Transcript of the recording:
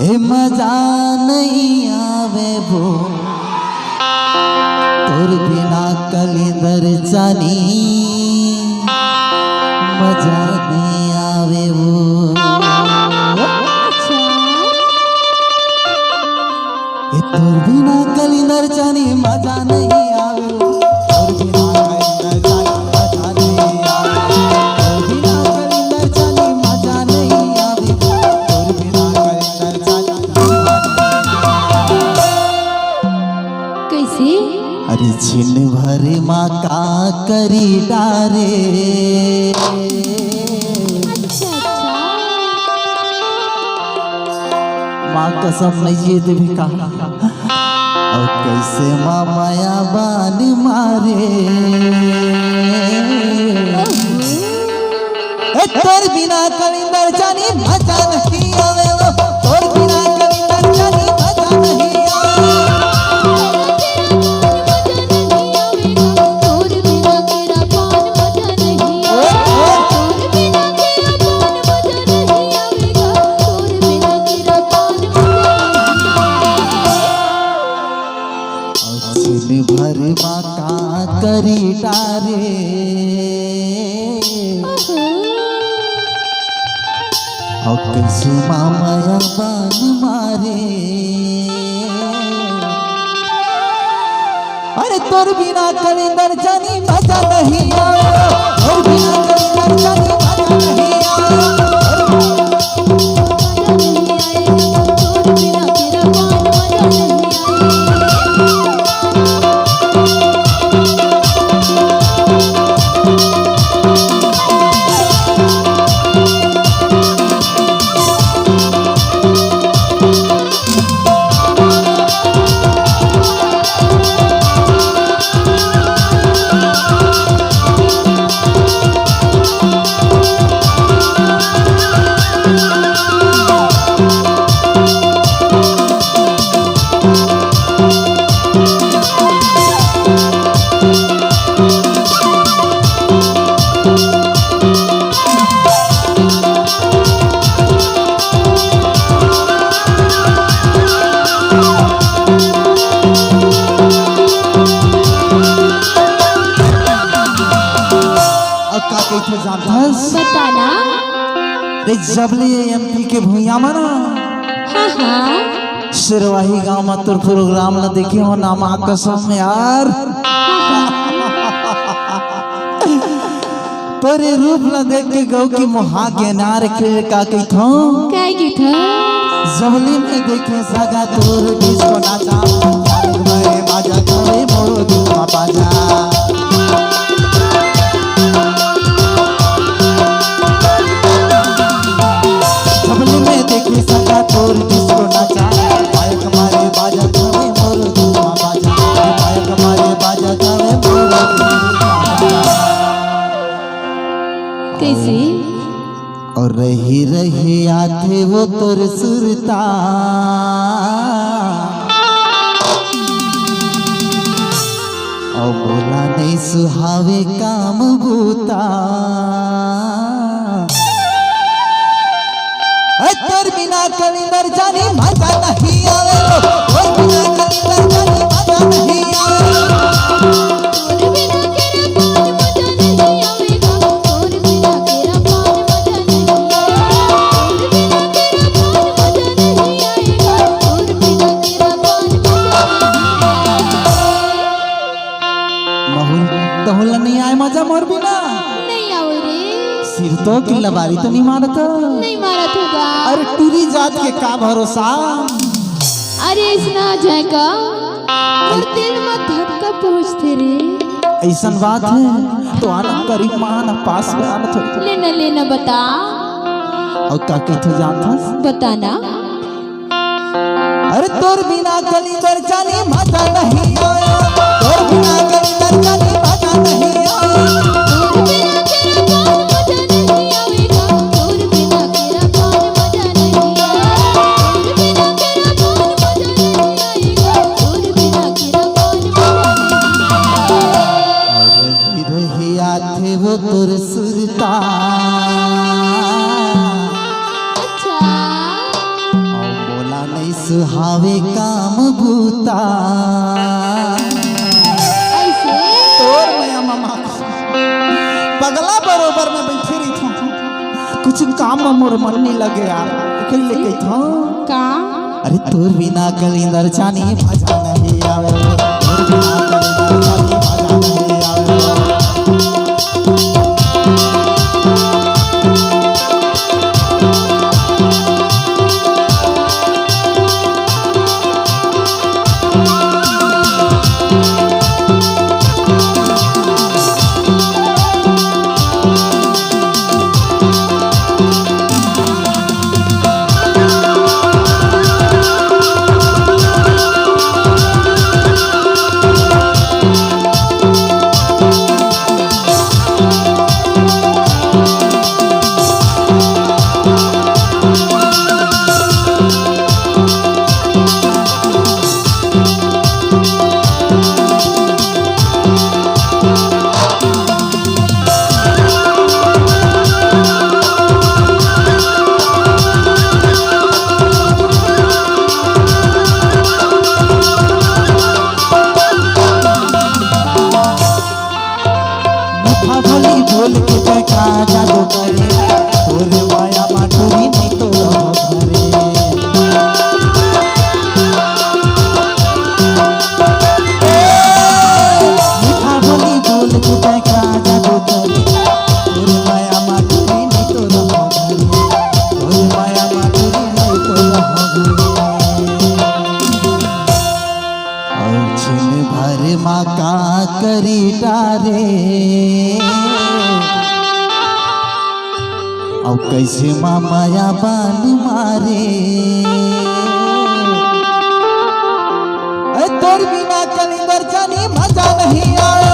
ए मजा नहीं आवे वो तोर बिना कलिंदर जानी मजा नहीं आवे वो। ए तोर बिना कलिंदर जानी मजा नहीं आवे वो तोर बिना अरे छिन भर माँ का करी डारे। माँ कसम नहीं ये भी कहा और कैसे माँ माया बान मारे। तोर बिना कलिंदर जानी मजा नहीं आवे वो तोर बिना कलिंदर जानी मजा नहीं आवे। भर माँ का करी डारे और कैसे माया बान मारे। अरे तोर बिना कलिंदर जानी मजा नहीं आवे तोर बिना कलिंदर जानी मजा नहीं आवे। बताना जबले एमपी के भूया मना सिरवाही गांव में तुर प्रोग्राम न देखे हो ना माँ कसम यार। तोरे रूप न देख के गौ की मुहा के नार के का की थो जबली में देखे सगा तोर डिस्को नाचा मैं बाजा करे मोरो दुआ बाजा। तोर डिस्को नाचा पायक मारे बाजा गावे मोर दुआ बाजा पायक मारे बाजा गावे मोर कैसे और रही रही आथे वो तोर सुरता और बोला नहीं सुहावे काम बूता। तोर बिना कलिंदर जानी मजा नहीं आवे तोर बिना कलिंदर जानी मजा नहीं आवे। तहुल नहीं आए मजा मोर बिना नहीं आओ रे सिर तो की लबारी तो नहीं मारत नहीं मारत होगा। अरे टूरी जात के का भरोसा। अरे इतना जाएगा और दिल में धक्का पहुँचते रे। ऐसन बात है तो आना करीब मान पास में आना थोड़ी लेना लेना बता और का कहते जानता बताना। अरे तोर बिना कलिंदर जानी मजा नहीं आवे तोर बिना कलिंदर जानी मजा नहीं आवे। वो तोर सुरता अच्छा सुहावे काम भूता ऐसे तोर मैं मामा पगला बरोबर में बैठी रही थी कुछ काम मोर मन नहीं लगे यार कहीं लेके था का अरे तोर बिना कलिंदर जानी मजा नहीं आवे तोर बिना कलिंदर जानी मजा नहीं आवे बोल के देखा जादू करे तोरे माया माटुरी नहीं तो रहो घरे मीठा बोली बोल के देखा जादू करे तोरे माया माटुरी नहीं तो रहो घरे तोरे माया माटुरी नहीं तो रहो घरे और छिन भर माँ का करी डारे अब कैसे माया बान मारे तोर बिना कलिंदर जानी मजा नहीं आया